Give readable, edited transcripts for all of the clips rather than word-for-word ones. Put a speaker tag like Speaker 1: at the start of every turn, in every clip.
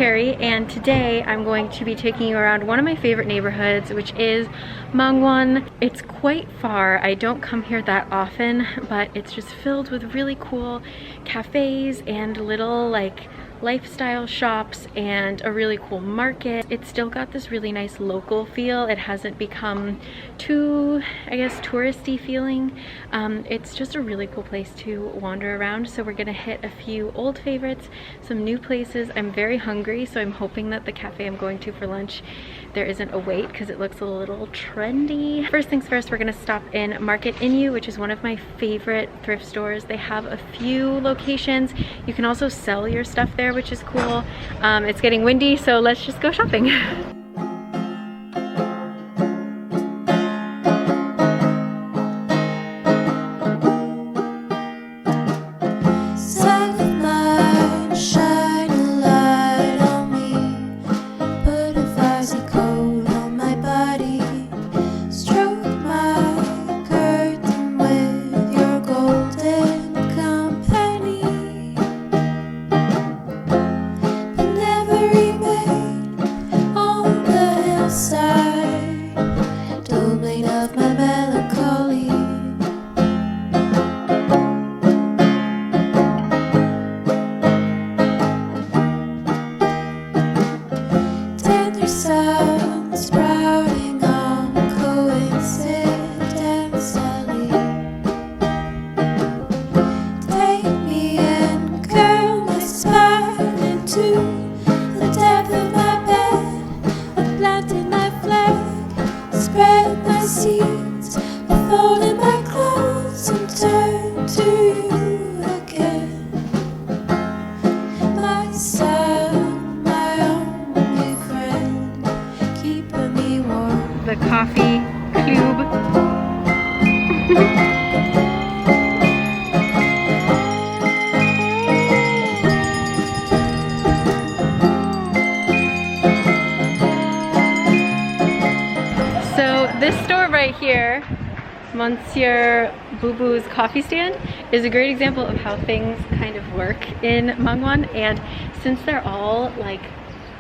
Speaker 1: Carrie, and today I'm going to be taking you around one of my favorite neighborhoods, which is Mangwon. It's quite far. I don't come here that often, but it's just filled with really cool cafes and little like lifestyle shops and a really cool market. It's still got this really nice local feel. It hasn't become too, I guess, touristy feeling. It's just a really cool place to wander around. So we're gonna hit a few old favorites, some new places. I'm very hungry, so I'm hoping that the cafe I'm going to for lunch, there isn't a wait because it looks a little trendy. First things first, we're gonna stop in Market Inu, which is one of my favorite thrift stores. They have a few locations. You can also sell your stuff there, which is cool. It's getting windy, so let's just go shopping. The coffee cube. So this store right here, Monsieur Boo Boo's coffee stand, is a great example of how things kind of work in Mangwon. And since they're all like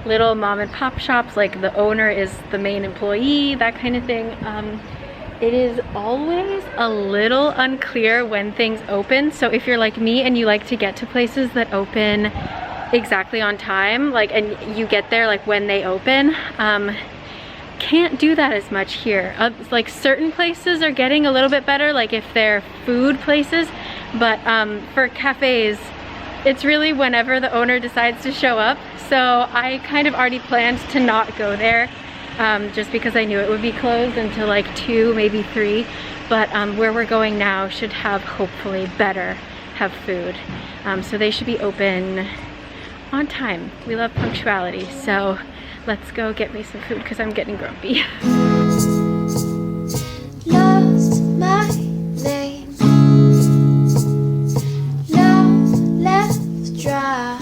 Speaker 1: little mom and pop shops, like the owner is the main employee, that kind of thing, it is always a little unclear when things open. So if you're like me and you like to get to places that open exactly on time, like, and you get there like when they open, can't do that as much here. Like certain places are getting a little bit better, like if they're food places, but for cafes, it's really whenever the owner decides to show up. So I kind of already planned to not go there just because I knew it would be closed until like 2, maybe 3. But where we're going now should have, hopefully, have food. So they should be open on time. We love punctuality. So let's go get me some food because I'm getting grumpy.
Speaker 2: Lost my name. Love left dry.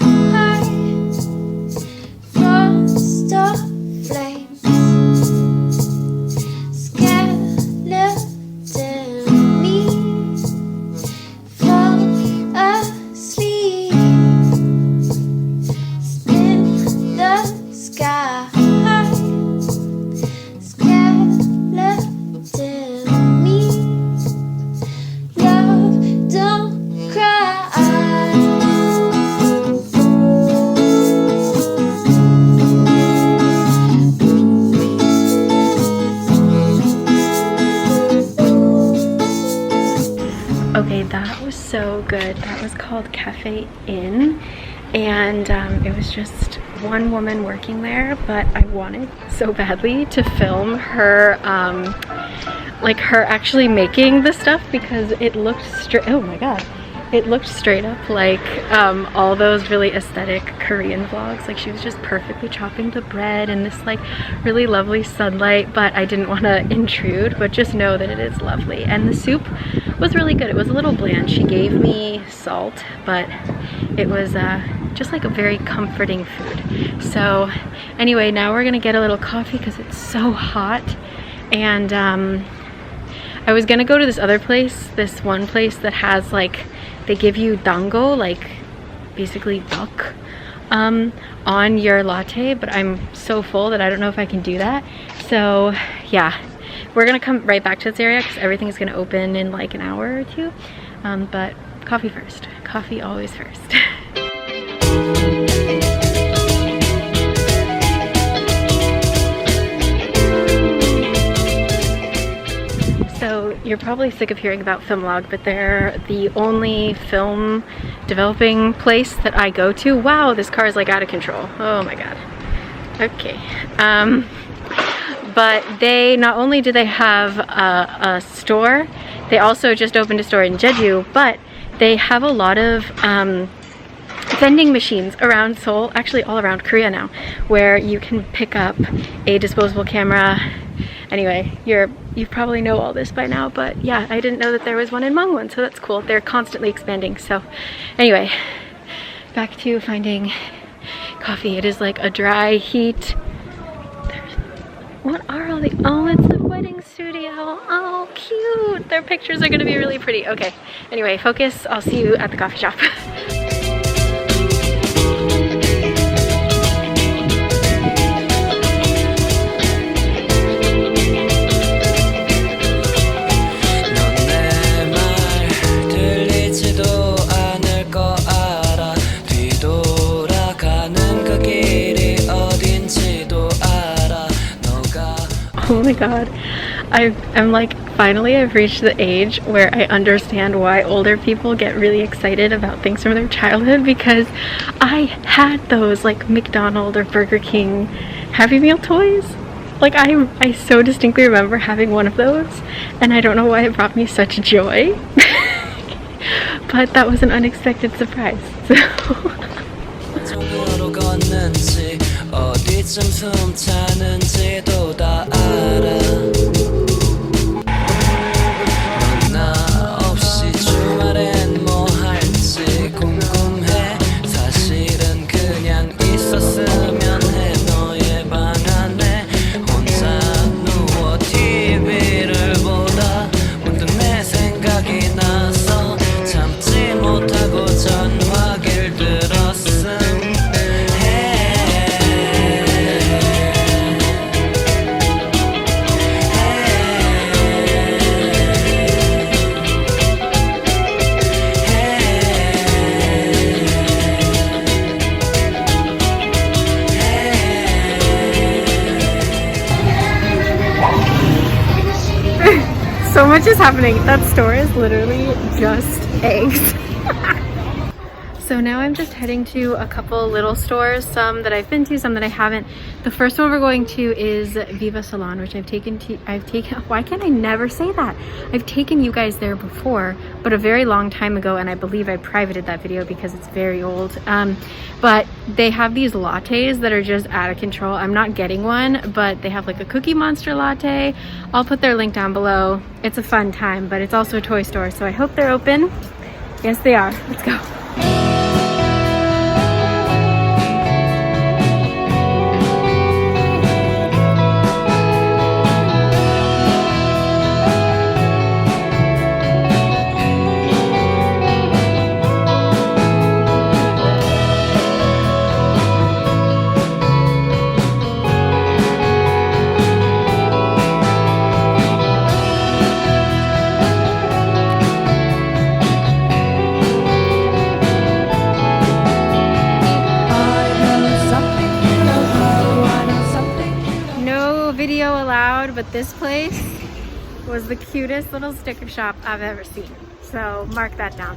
Speaker 1: Okay, that was so good. That was called Cafe Inn, and it was just one woman working there, but I wanted so badly to film her, like her actually making the stuff, because it looked oh my god, it looked straight up like all those really aesthetic Korean vlogs. Like she was just perfectly chopping the bread in this like really lovely sunlight, but I didn't want to intrude, but just know that it is lovely. And the soup was really good. It was a little bland. She gave me salt, but it was just like a very comforting food. So anyway, now we're gonna get a little coffee because it's so hot. And I was gonna go to this other place, this one place that has like, they give you dango, like basically duck, on your latte, but I'm so full that I don't know if I can do that. So yeah, we're gonna come right back to this area because everything is gonna open in like an hour or two. But coffee first. Coffee always first. So you're probably sick of hearing about Filmlog, but they're the only film developing place that I go to. Wow, this car is like out of control. Oh my god. Okay. But they, not only do they have a store, they also just opened a store in Jeju, but they have a lot of vending machines around Seoul, actually all around Korea now, where you can pick up a disposable camera. Anyway, you probably know all this by now, but yeah, I didn't know that there was one in Mangwon, so that's cool. They're constantly expanding. So anyway, back to finding coffee. It is like a dry heat. What are all the, oh, it's a wedding studio. Oh, cute. Their pictures are gonna be really pretty. Okay, anyway, focus. I'll see you at the coffee shop. Oh my god, I'm like, finally I've reached the age where I understand why older people get really excited about things from their childhood, because I had those like McDonald's or Burger King Happy Meal toys. Like I so distinctly remember having one of those, and I don't know why it brought me such joy. But that was an unexpected surprise.
Speaker 3: 어디쯤 숨차는지도 다 알아 넌 나 없이 주말엔 뭐 할지 궁금해 사실은 그냥 있었으면 해 너의 방 안에 혼자 누워 TV를 보다 문득 내 생각이 나서 참지 못하고 전화기를 들었음
Speaker 1: So much is happening. That store is literally just eggs. So now I'm just heading to a couple little stores, some that I've been to, some that I haven't. The first one we're going to is Viva Salon, which I've taken, why can't I never say that? I've taken you guys there before, but a very long time ago, and I believe I privated that video because it's very old. But they have these lattes that are just out of control. I'm not getting one, but they have like a Cookie Monster latte. I'll put their link down below. It's a fun time, but it's also a toy store, so I hope they're open. Yes, they are. Let's go. Video allowed, but this place was the cutest little sticker shop I've ever seen. So mark that down.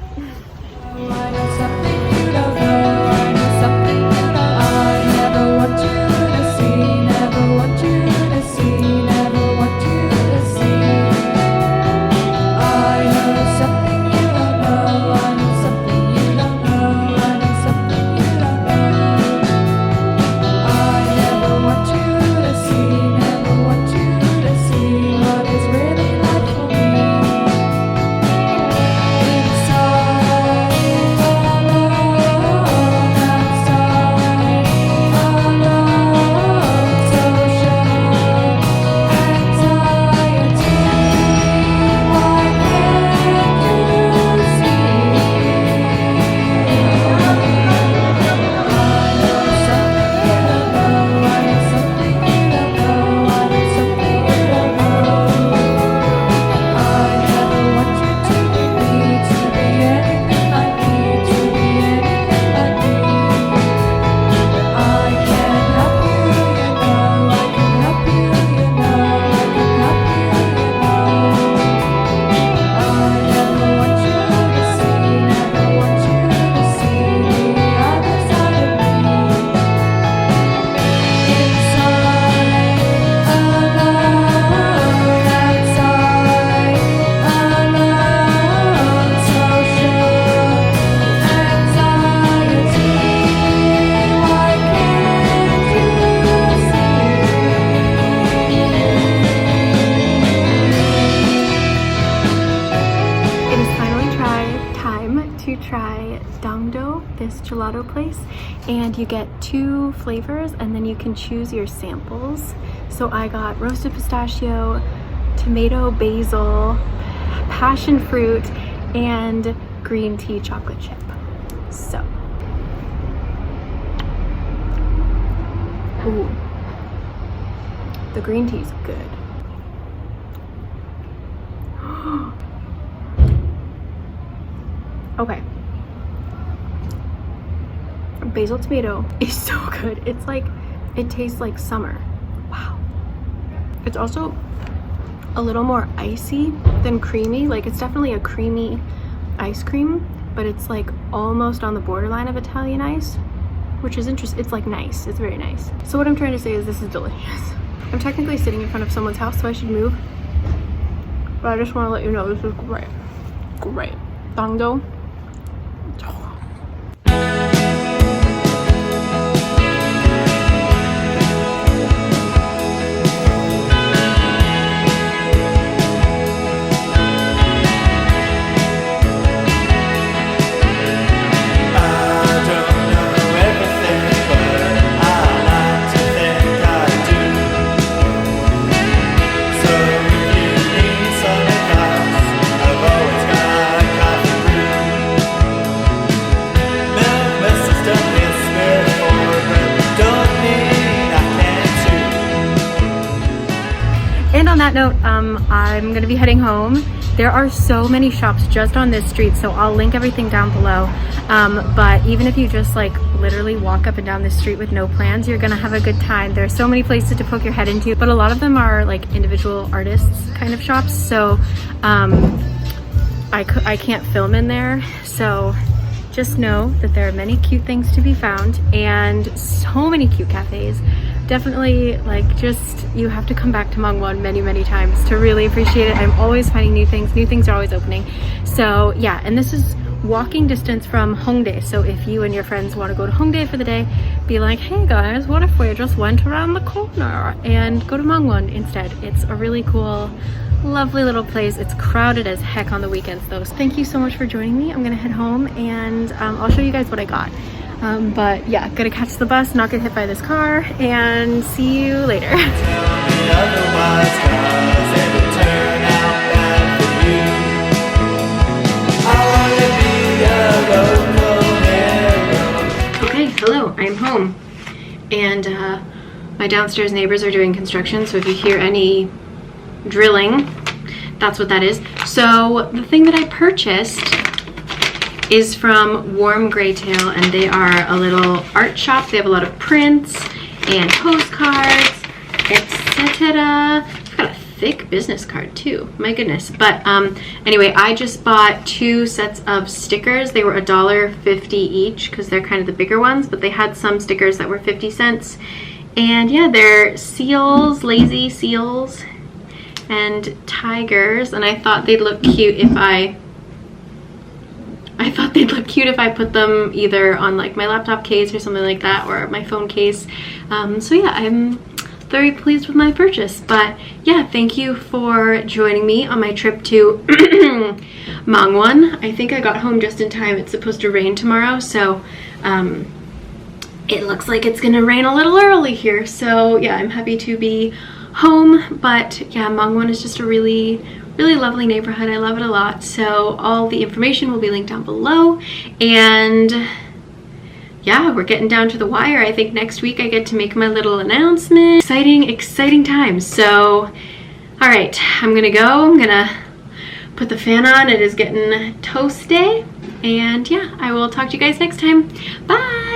Speaker 1: gelato place, and you get 2 flavors and then you can choose your samples. So I got roasted pistachio, tomato basil, passion fruit, and green tea chocolate chip. So, ooh, the green tea's good. Okay. Basil tomato is so good. It's like, it tastes like summer. Wow. It's also a little more icy than creamy. Like, it's definitely a creamy ice cream, but it's like almost on the borderline of Italian ice, which is interesting. It's like nice. It's very nice. So what I'm trying to say is this is delicious. I'm technically sitting in front of someone's house, so I should move. But I just want to let you know this is great. Great. Hongdae. And on that note, I'm gonna be heading home. There are so many shops just on this street, so I'll link everything down below. But even if you just like literally walk up and down the street with no plans, you're gonna have a good time. There are so many places to poke your head into, but a lot of them are like individual artists kind of shops. So I can't film in there. So just know that there are many cute things to be found and so many cute cafes. Definitely, like, just, you have to come back to Mangwon many, many times to really appreciate it. I'm always finding new things are always opening. So yeah, and this is walking distance from Hongdae. So if you and your friends want to go to Hongdae for the day, be like, hey guys, what if we just went around the corner and go to Mangwon instead? It's a really cool, lovely little place. It's crowded as heck on the weekends though. So thank you so much for joining me. I'm gonna head home and I'll show you guys what I got. But yeah, gonna catch the bus, not get hit by this car, and see you later. Okay, hello, I'm home. And my downstairs neighbors are doing construction, so if you hear any drilling, that's what that is. So the thing that I purchased is from Warm Graytail, and they are a little art shop. They have a lot of prints and postcards, etc. I've got a thick business card too, my goodness. But anyway, I just bought 2 sets of stickers. They were $1.50 each because they're kind of the bigger ones, but they had some stickers that were 50 cents. And yeah, they're seals, lazy seals, and tigers, and I thought they'd look cute if I put them either on like my laptop case or something like that, or my phone case. So yeah, I'm very pleased with my purchase. But yeah, thank you for joining me on my trip to Mangwon. I think I got home just in time. It's supposed to rain tomorrow, so it looks like it's gonna rain a little early here. So yeah, I'm happy to be home. But yeah, Mangwon is just a really lovely neighborhood. I love it a lot. So all the information will be linked down below. And yeah, we're getting down to the wire. I think next week I get to make my little announcement. Exciting times. So all right, I'm gonna go. I'm gonna put the fan on. It is getting toasty. And yeah, I will talk to you guys next time. Bye.